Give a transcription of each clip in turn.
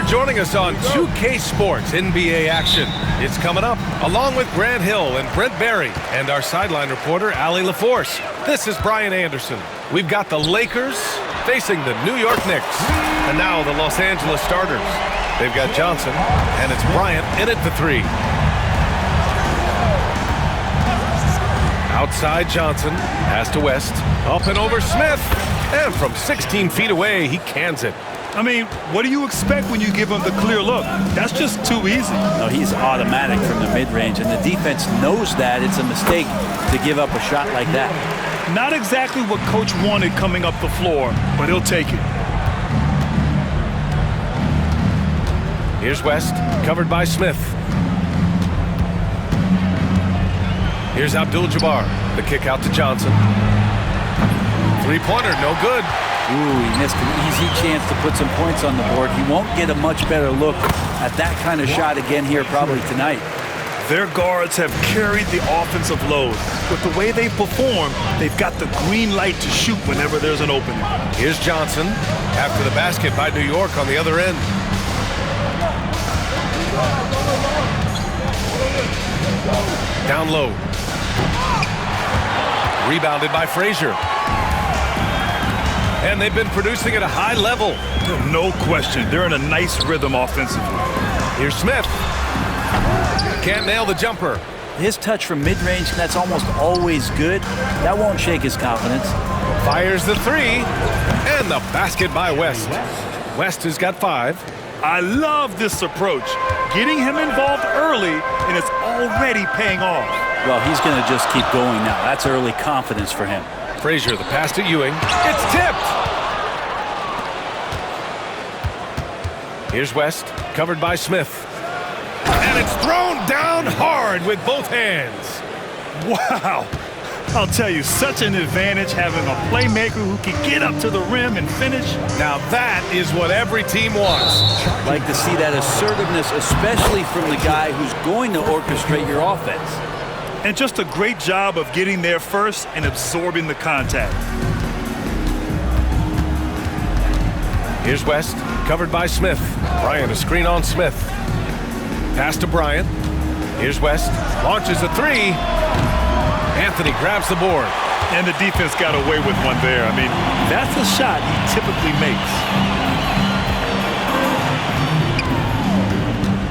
joining us on 2K Sports NBA action. It's coming up, along with Grant Hill and Brent Barry, and our sideline reporter, Allie LaForce. This is Brian Anderson. We've got the Lakers facing the New York Knicks. And now the Los Angeles starters. They've got Johnson, and it's Bryant in it for three. Outside Johnson, pass to West, up and over Smith, and from 16 feet away, he cans it. I mean, what do you expect when you give him the clear look? That's just too easy. No, he's automatic from the mid-range, and the defense knows that it's a mistake to give up a shot like that. Not exactly what Coach wanted coming up the floor, but he'll take it. Here's West, covered by Smith. Here's Abdul-Jabbar. The kick out to Johnson. Three-pointer, no good. Ooh, he missed an easy chance to put some points on the board. He won't get a much better look at that kind of shot again here probably tonight. Their guards have carried the offensive load. With the way they perform, they've got the green light to shoot whenever there's an opening. Here's Johnson, after the basket by New York on the other end. Down low. Rebounded by Frazier. And they've been producing at a high level. No question. They're in a nice rhythm offensively. Here's Smith. Can't nail the jumper. His touch from mid-range, that's almost always good. That won't shake his confidence. Fires the three. And the basket by West. West has got 5. I love this approach. Getting him involved early, and it's already paying off. Well, he's going to just keep going now. That's early confidence for him. Frazier, the pass to Ewing. It's tipped. Here's West, covered by Smith. And it's thrown down hard with both hands. Wow. I'll tell you, such an advantage having a playmaker who can get up to the rim and finish. Now that is what every team wants. Like to see that assertiveness, especially from the guy who's going to orchestrate your offense. And just a great job of getting there first and absorbing the contact. Here's West, covered by Smith. Bryant, a screen on Smith. Pass to Bryant. Here's West, launches a three. Anthony grabs the board. And the defense got away with one there. I mean, that's a shot he typically makes.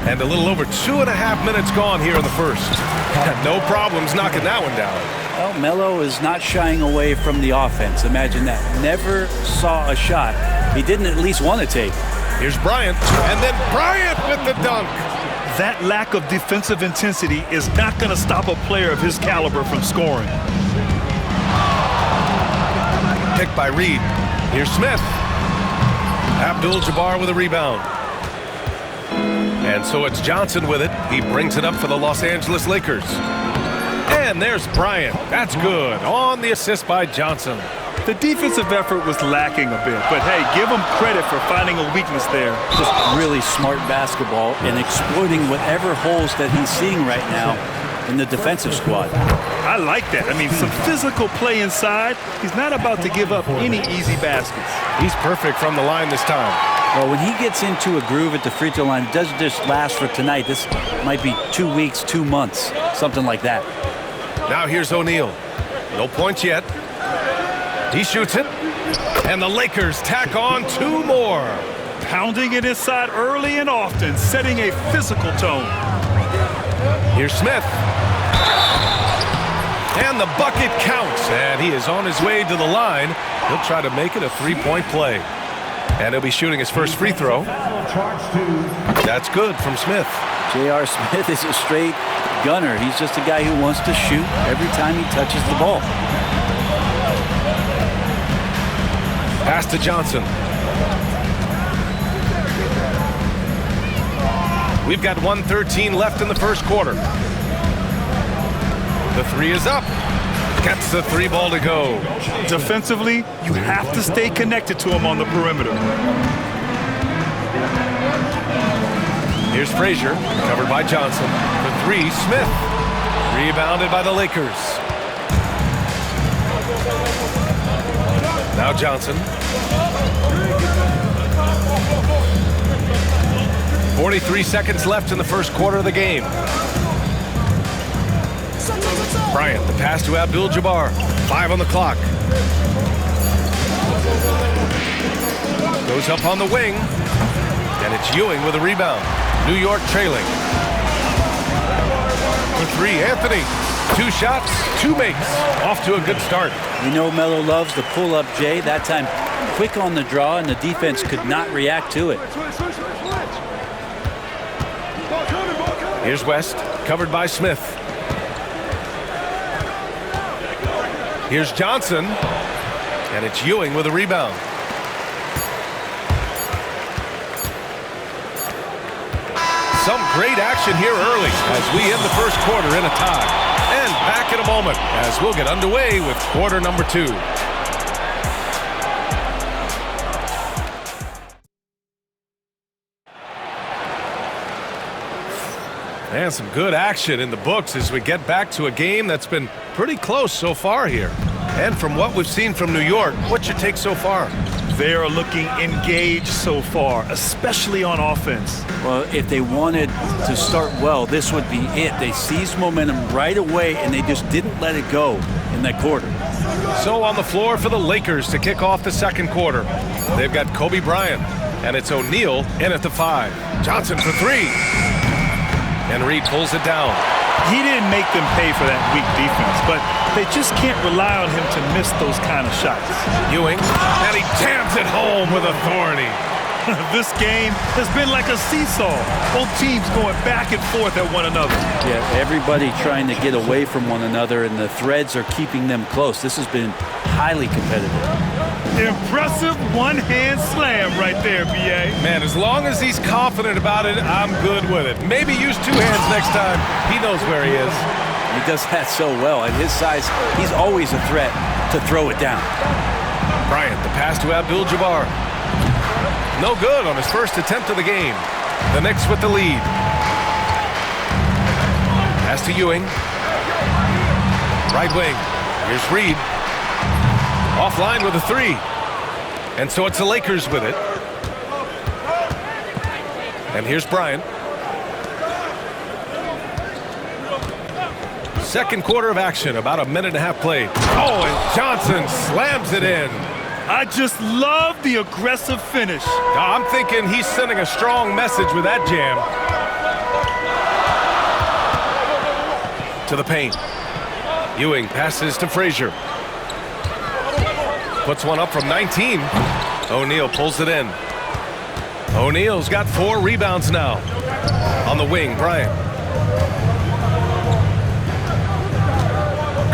And a little over 2.5 minutes gone here in the first. No problems knocking that one down. Well, Melo is not shying away from the offense. Imagine that. Never saw a shot he didn't at least want to take. Here's Bryant, and then Bryant with the dunk. That lack of defensive intensity is not going to stop a player of his caliber from scoring. Picked by Reed. Here's Smith. Abdul-Jabbar with a rebound. And so it's Johnson with it. He brings it up for the Los Angeles Lakers. And there's Bryant. That's good. On the assist by Johnson. The defensive effort was lacking a bit, but hey, give him credit for finding a weakness there. Just really smart basketball and exploiting whatever holes that he's seeing right now in the defensive squad. I like that. I mean, some physical play inside. He's not about to give up any easy baskets. He's perfect from the line this time. Well, when he gets into a groove at the free throw line, it doesn't just last for tonight. This might be 2 weeks, 2 months, something like that. Now here's O'Neal. No points yet. He shoots it, and the Lakers tack on 2 more. Pounding it inside early and often, setting a physical tone. Here's Smith. And the bucket counts, and he is on his way to the line. He'll try to make it a 3-point play. And he'll be shooting his first free throw. That's good from Smith. J.R. Smith is a straight gunner. He's just a guy who wants to shoot every time he touches the ball. Pass to Johnson. We've got 1:13 left in the first quarter. The three is up. Gets the 3 ball to go. Defensively, you have to stay connected to him on the perimeter. Here's Frazier, covered by Johnson. The 3, Smith. Rebounded by the Lakers. Now Johnson. 43 seconds left in the first quarter of the game. Bryant, the pass to Abdul-Jabbar. 5 on the clock. Goes up on the wing. And it's Ewing with a rebound. New York trailing. For 3, Anthony. 2 shots, 2 makes. Off to a good start. You know Melo loves the pull-up, Jay. That time quick on the draw, and the defense could not react to it. Here's West, covered by Smith. Here's Johnson, and it's Ewing with a rebound. Some great action here early as we end the first quarter in a tie. And back in a moment as we'll get underway with quarter number 2. And some good action in the books as we get back to a game that's been pretty close so far here. And from what we've seen from New York, what's your take so far? They are looking engaged so far, especially on offense. Well, if they wanted to start well, this would be it. They seized momentum right away, and they just didn't let it go in that quarter. So on the floor for the Lakers to kick off the second quarter. They've got Kobe Bryant, and it's O'Neal in at the 5. Johnson for 3. And Reed pulls it down. He didn't make them pay for that weak defense, but they just can't rely on him to miss those kind of shots. Ewing, and he jams it home with authority. This game has been like a seesaw. Both teams going back and forth at one another. Yeah, everybody trying to get away from one another, and the threads are keeping them close. This has been highly competitive. Impressive one-hand slam right there, B.A. Man, as long as he's confident about it, I'm good with it. Maybe use 2 hands next time. He knows where he is. He does that so well. At his size, he's always a threat to throw it down. Bryant, the pass to Abdul-Jabbar. No good on his first attempt of the game. The Knicks with the lead. Pass to Ewing. Right wing. Here's Reed. Offline with a 3. And so it's the Lakers with it. And here's Bryant. Second quarter of action, about a minute and a half played. Oh, and Johnson slams it in. I just love the aggressive finish. I'm thinking he's sending a strong message with that jam. To the paint. Ewing passes to Frazier. Puts one up from 19. O'Neal pulls it in. O'Neal's got 4 rebounds now. On the wing, Bryant.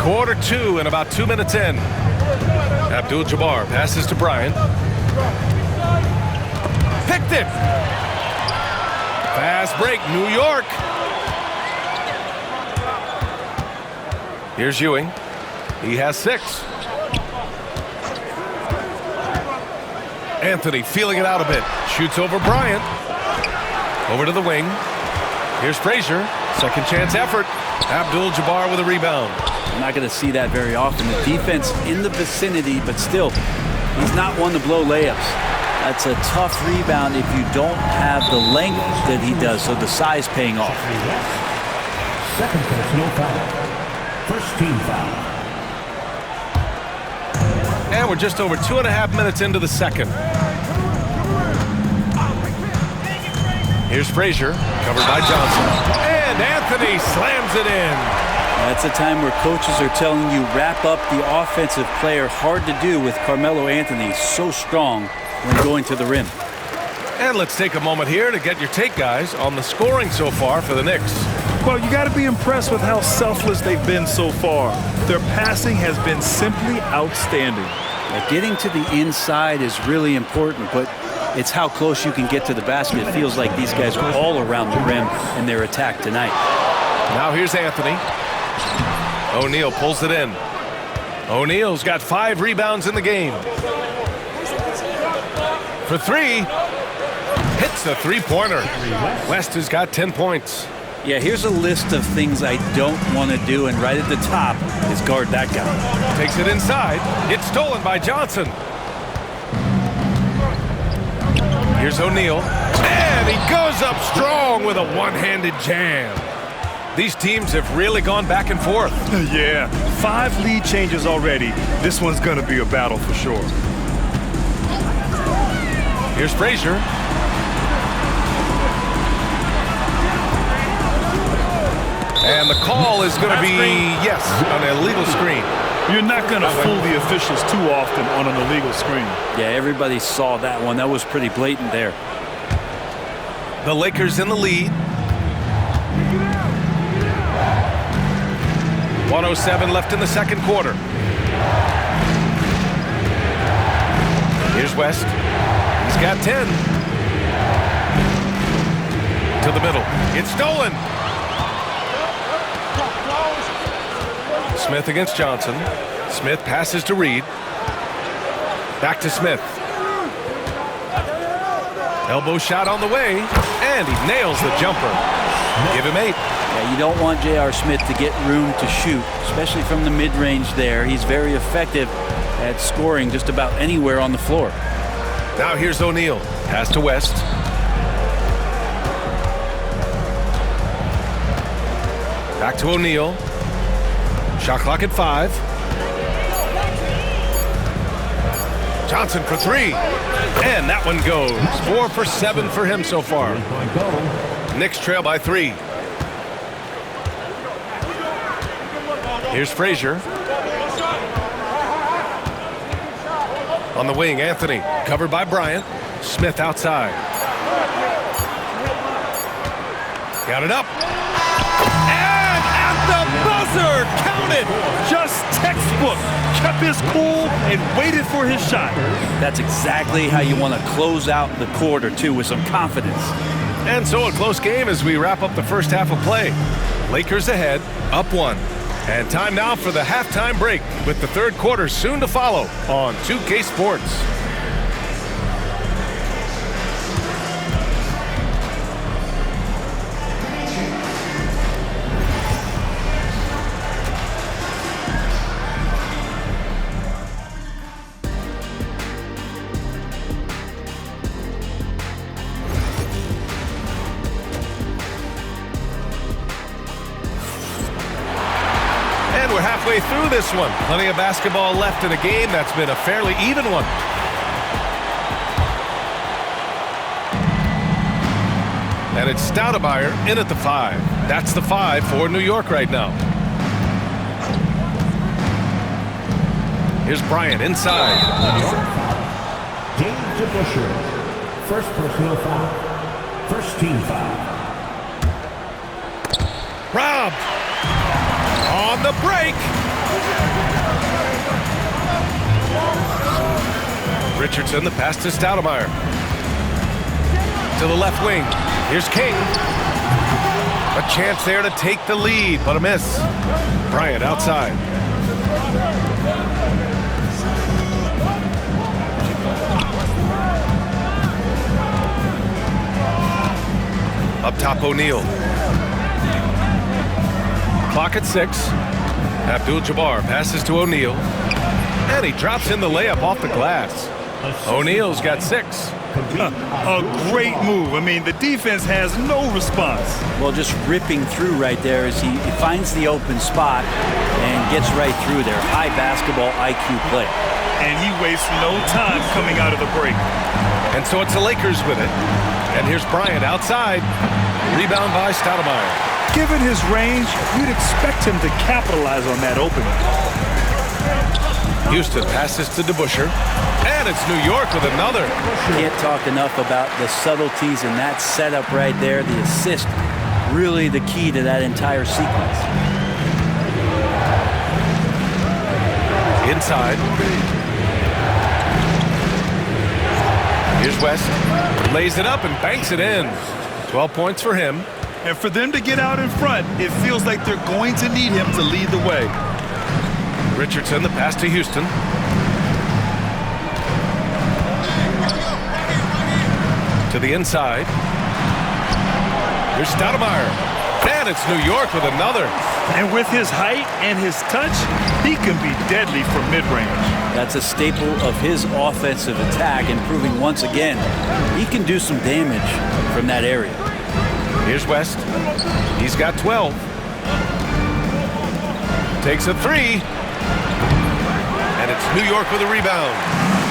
Quarter 2 and about 2 minutes in. Abdul-Jabbar passes to Bryant. Picked it. Fast break, New York. Here's Ewing. He has 6. Anthony feeling it out a bit. Shoots over Bryant. Over to the wing. Here's Frazier. Second chance effort. Abdul-Jabbar with a rebound. I'm not going to see that very often. The defense in the vicinity, but still, he's not one to blow layups. That's a tough rebound if you don't have the length that he does, so the size paying off. Second personal foul. First team foul. And we're just over 2.5 minutes into the second. Here's Frazier, covered by Johnson. And Anthony slams it in. That's a time where coaches are telling you wrap up the offensive player. Hard to do with Carmelo Anthony, so strong when going to the rim. And let's take a moment here to get your take, guys, on the scoring so far for the Knicks. Well, you got to be impressed with how selfless they've been so far. Their passing has been simply outstanding. Getting to the inside is really important, but it's how close you can get to the basket. It feels like these guys are all around the rim in their attack tonight. Now here's Anthony. O'Neal pulls it in. O'Neal's got 5 rebounds in the game. For 3. Hits the 3-pointer. West has got 10 points. Yeah, here's a list of things I don't want to do, and right at the top is guard that guy. Takes it inside. It's stolen by Johnson. Here's O'Neal. And And he goes up strong with a one-handed jam. These teams have really gone back and forth. Yeah, 5 lead changes already. This one's going to be a battle for sure. Here's Frazier. And the call is going to be, yes, an illegal screen. You're not going to fool the officials too often on an illegal screen. Yeah, everybody saw that one. That was pretty blatant there. The Lakers in the lead. 1:07 left in the second quarter. Here's West. He's got 10. To the middle. It's stolen. Smith against Johnson. Smith passes to Reed. Back to Smith. Elbow shot on the way, and he nails the jumper. Give him 8. Yeah, you don't want J.R. Smith to get room to shoot, especially from the mid-range there. He's very effective at scoring just about anywhere on the floor. Now here's O'Neal. Pass to West. Back to O'Neal. Shot clock at 5. Johnson for 3. And that one goes. 4 for 7 for him so far. Knicks trail by 3. Here's Frazier. On the wing, Anthony. Covered by Bryant. Smith outside. Got it up. And at the buzzer, counted. Just textbook. Kept his cool and waited for his shot. That's exactly how you want to close out the quarter, too, with some confidence. And so a close game as we wrap up the first half of play. Lakers ahead, up 1. And time now for the halftime break with the third quarter soon to follow on 2K Sports. We're halfway through this one. Plenty of basketball left in a game that's been a fairly even one. And it's Stoudemire in at the 5. That's the 5 for New York right now. Here's Bryant inside. James DeBusschere. First personal foul. First team foul. Rob. On the break. Richardson, the pass to Stoudemire. To the left wing. Here's King. A chance there to take the lead, but a miss. Bryant outside. Up top, O'Neal. Clock at 6. Abdul-Jabbar passes to O'Neal. And he drops in the layup off the glass. O'Neal's got 6. A great move. I mean, the defense has no response. Well, just ripping through right there as he finds the open spot and gets right through there. High basketball IQ play. And he wastes no time coming out of the break. And so it's the Lakers with it. And here's Bryant outside. Rebound by Stoudemire. Given his range, you'd expect him to capitalize on that opening. Houston passes to DeBusschere. And it's New York with another. Can't talk enough about the subtleties in that setup right there. The assist, really the key to that entire sequence. Inside. Here's West. Lays it up and banks it in. 12 points for him. And for them to get out in front, it feels like they're going to need him to lead the way. Richardson, the pass to Houston. To the inside. Here's Stoudemire. And it's New York with another. And with his height and his touch, he can be deadly from mid-range. That's a staple of his offensive attack, and proving once again he can do some damage from that area. Here's West. He's got 12. Takes a three. And it's New York with a rebound.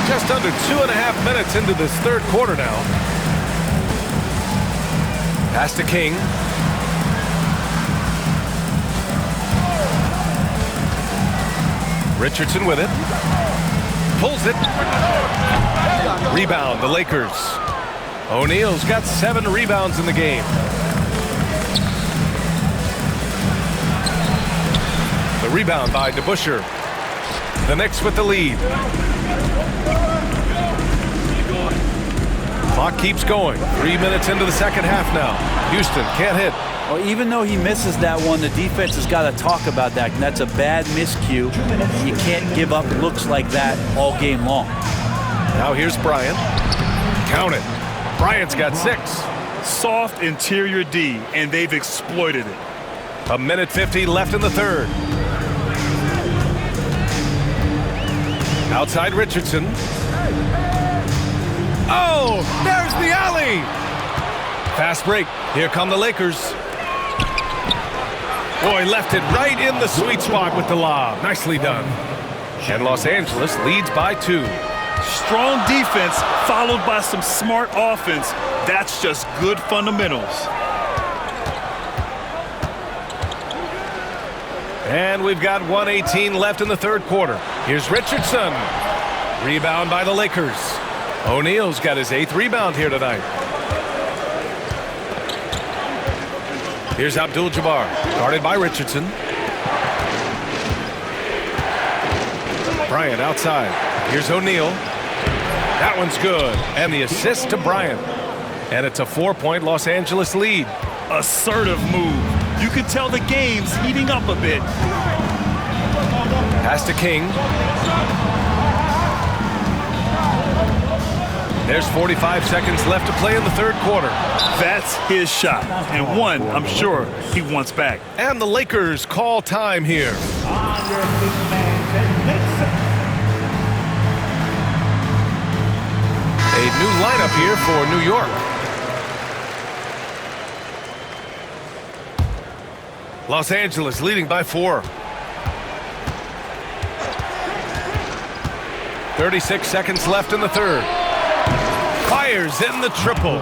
Just under 2.5 minutes into this third quarter now. Pass to King. Richardson with it. Pulls it. Rebound, the Lakers. O'Neal's got 7 rebounds in the game. The rebound by DeBusschere. The Knicks with the lead. Clock keeps going. 3 minutes into the second half now. Houston can't hit. Well, even though he misses that one, the defense has got to talk about that. And that's a bad miscue. You can't give up looks like that all game long. Now here's Bryant. Count it. Bryant's got 6. Soft interior D, and they've exploited it. 1:50 left in the third. Outside Richardson. Oh, there's the alley. Fast break. Here come the Lakers. Boy, left it right in the sweet spot with the lob. Nicely done. And Los Angeles leads by 2. Strong defense followed by some smart offense. That's just good fundamentals. And we've got 1:18 left in the third quarter. Here's Richardson. Rebound by the Lakers. O'Neal's got his 8th rebound here tonight. Here's Abdul-Jabbar, guarded by Richardson. Bryant outside. Here's O'Neal. That one's good. And the assist to Bryant. And it's a 4-point Los Angeles lead. Assertive move. You can tell the game's heating up a bit. Pass to King. There's 45 seconds left to play in the third quarter. That's his shot, and one I'm sure he wants back. And the Lakers call time here. A new lineup here for New York. Los Angeles leading by 4. 36 seconds left in the third. Fires in the triple.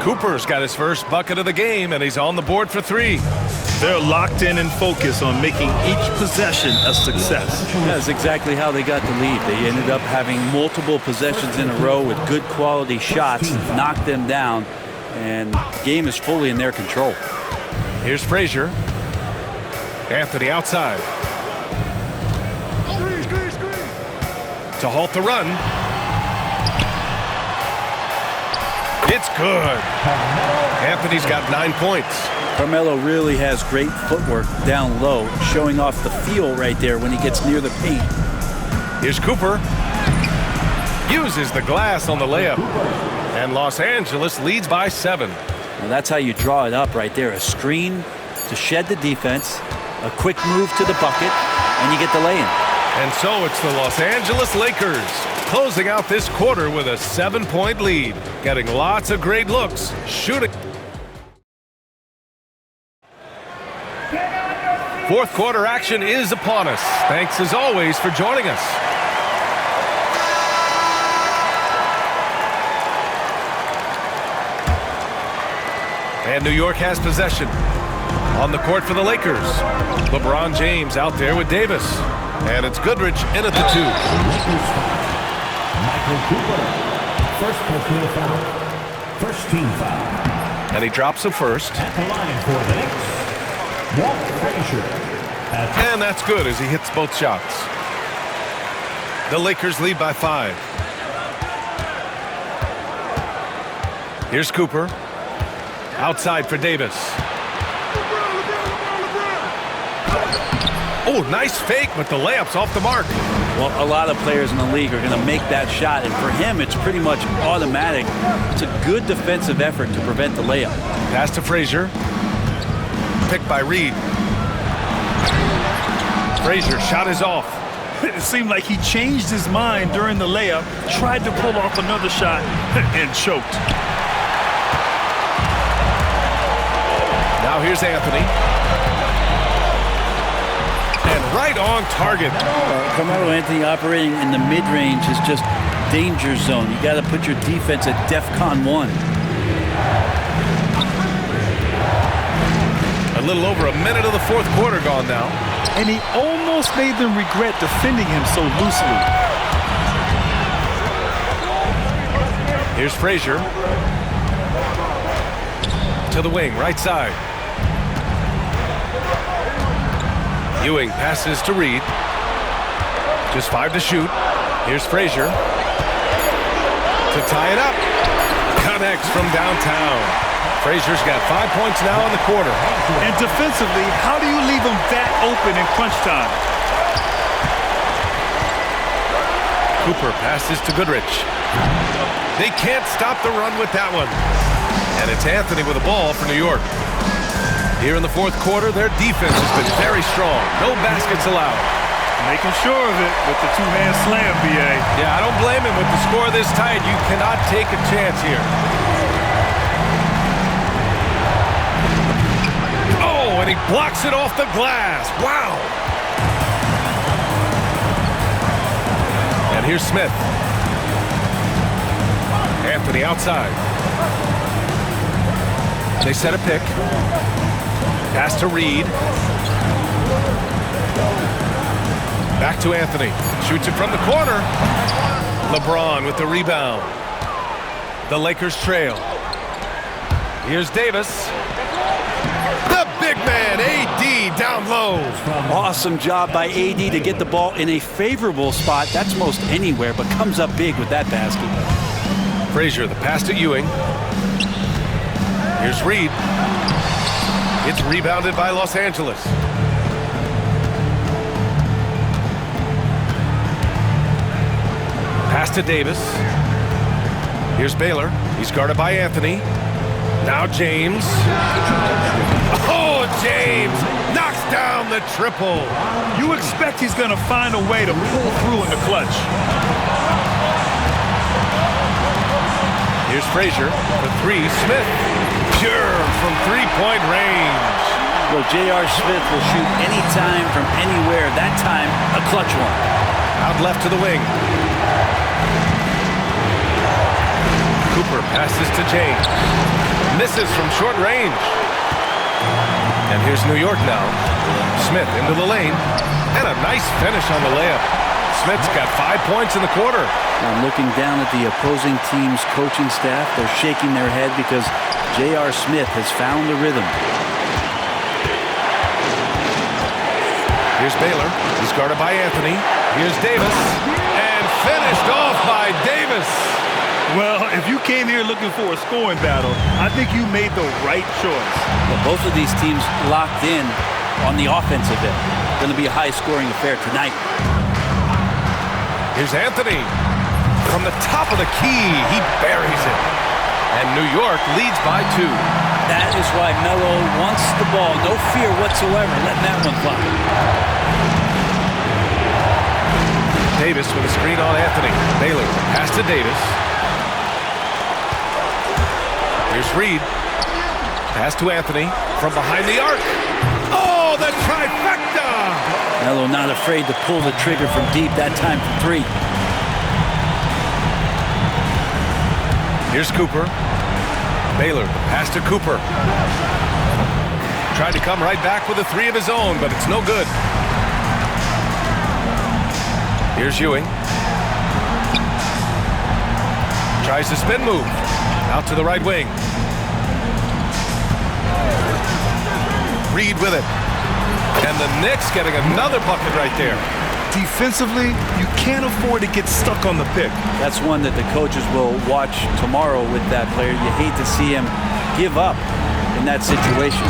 Cooper's got his first bucket of the game, and he's on the board for 3. They're locked in and focused on making each possession a success. That's exactly how they got the lead. They ended up having multiple possessions in a row with good quality shots, knocked them down, and the game is fully in their control. Here's Frazier. Anthony outside. To halt the run. It's good. Anthony's got 9 points. Carmelo really has great footwork down low, showing off the feel right there when he gets near the paint. Here's Cooper. Uses the glass on the layup. And Los Angeles leads by 7. Now that's how you draw it up right there. A screen to shed the defense, a quick move to the bucket, and you get the lay-in. And so it's the Los Angeles Lakers closing out this quarter with a 7-point lead. Getting lots of great looks. Shooting. Fourth quarter action is upon us. Thanks as always for joining us. And New York has possession. On the court for the Lakers. LeBron James out there with Davis. And it's Goodrich in at the 2. Michael Cooper. First personal foul. First team foul. And he drops the first. At the line for the Knicks, Walt Frazier. And that's good as he hits both shots. The Lakers lead by 5. Here's Cooper. Outside for Davis. Oh, nice fake, but the layup's off the mark. Well, a lot of players in the league are going to make that shot, and for him, it's pretty much automatic. It's a good defensive effort to prevent the layup. Pass to Frazier. pick by Reed. Frazier shot is off. It seemed like he changed his mind during the layup, tried to pull off another shot, and choked. Now here's Anthony. And right on target. Carmelo Anthony operating in the mid-range is just danger zone. You got to put your defense at DEFCON 1. A little over a minute of the fourth quarter gone now. And he almost made them regret defending him so loosely. Here's Frazier. To the wing, right side. Ewing passes to Reed. Just 5 to shoot. Here's Frazier. To tie it up. Connects from downtown. Frazier's got 5 points now in the quarter. And defensively, how do you leave him that open in crunch time? Cooper passes to Goodrich. They can't stop the run with that one. And it's Anthony with the ball for New York. Here in the fourth quarter, their defense has been very strong. No baskets allowed. Making sure of it with the two-hand slam, B.A. Yeah, I don't blame him. With the score this tight, you cannot take a chance here. Oh, and he blocks it off the glass. Wow. And here's Smith. Anthony outside. They set a pick. Pass to Reed. Back to Anthony. Shoots it from the corner. LeBron with the rebound. The Lakers trail. Here's Davis. The big man, AD, down low. Awesome job by AD to get the ball in a favorable spot. That's most anywhere, but comes up big with that basket. Frazier, the pass to Ewing. Here's Reed. It's rebounded by Los Angeles. Pass to Davis. Here's Baylor. He's guarded by Anthony. Now James. Oh, James knocks down the triple. You expect he's going to find a way to pull through in the clutch. Here's Frazier for three. Smith. Pure from three-point range. Well, J.R. Smith will shoot anytime from anywhere. That time, a clutch one. Out left to the wing. Cooper passes to James. Misses from short range. And here's New York now. Smith into the lane. And a nice finish on the layup. Smith's got 5 points in the quarter. Now looking down at the opposing team's coaching staff, they're shaking their head because J.R. Smith has found the rhythm. Here's Baylor. He's guarded by Anthony. Here's Davis. And finished off by Davis. Well, if you came here looking for a scoring battle, I think you made the right choice. Well, both of these teams locked in on the offensive end. Going to be a high-scoring affair tonight. Here's Anthony. From the top of the key, he buries it. And New York leads by 2. That is why Melo wants the ball. No fear whatsoever. Letting that one fly. Davis with a screen on Anthony. Baylor pass to Davis. Here's Reed. Pass to Anthony from behind the arc. Oh, the trifecta! Melo not afraid to pull the trigger from deep, that time from 3. Here's Cooper. Baylor, pass to Cooper. Tried to come right back with a 3 of his own, but it's no good. Here's Ewing. Tries to spin move. Out to the right wing. Reed with it. And the Knicks getting another bucket right there. Defensively, you can't afford to get stuck on the pick. That's one that the coaches will watch tomorrow with that player. You hate to see him give up in that situation.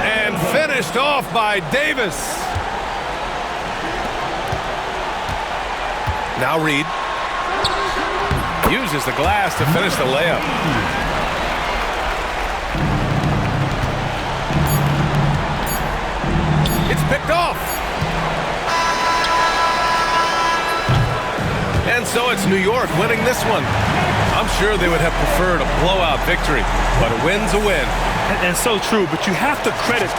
And finished off by Davis. Now Reed uses the glass to finish the layup. picked off. And so it's New York winning this one. I'm sure they would have preferred a blowout victory, but a win's a win. And so true, but you have to credit